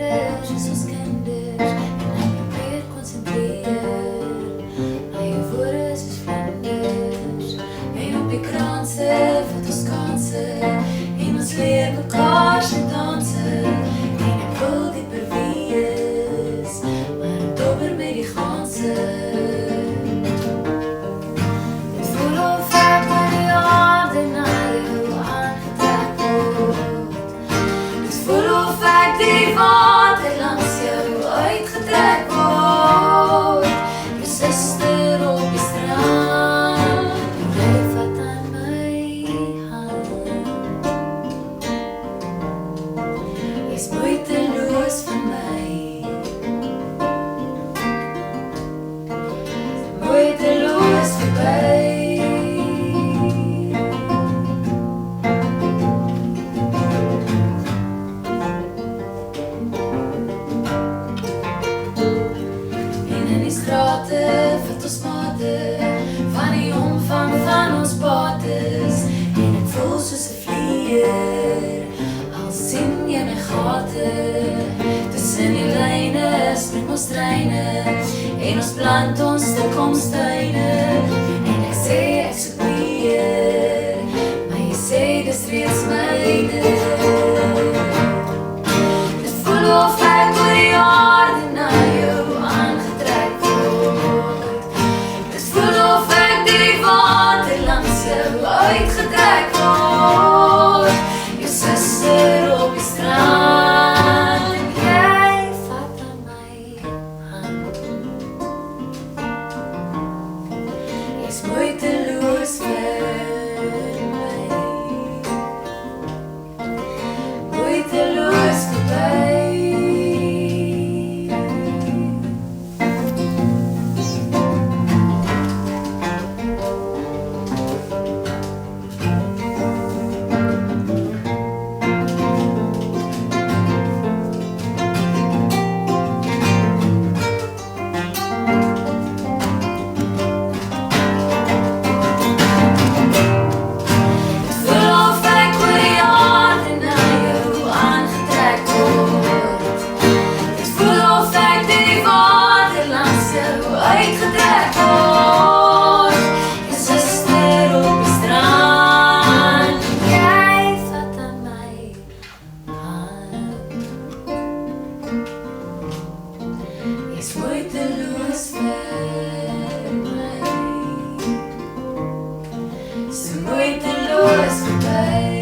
kinders is ons kinders en ek probeer konsentreer. My woorde is soos vlinders en op die kranse vat ons kanse en ons leer mekaar se danse en ek wil dieper wees, maar ek dobber met die ganse. Dit voel of ek met die aarde na jou aangetrek word. Dit voel of ek die water langs jou uitgetrek word. Jou suster op die strand, jy vat aan my hand. Jy's moeiteloos vir my, moeiteloos verby. En in die strate vat ons mate van die omvang van ons bates en ek voel soos 'n vlieër, al sien jy my gate. Tussen die lyne spring ons treine en ons plant ons toekomstuine en ek sê ek soek meer, maar jy sê dis reeds myne. Dit voel of ek oor die aarde na jou aangetrek word. Dit voel of ek die water langs jou uitgetrek word. Jou suster op die strand, jy vat aan my hand. Jy's moeiteloos vir my, moeiteloos verby. Uitgetrek word, jou suster op die strand, jy vat aan my hand. Jy's moeiteloos vir my, so moeiteloos verby.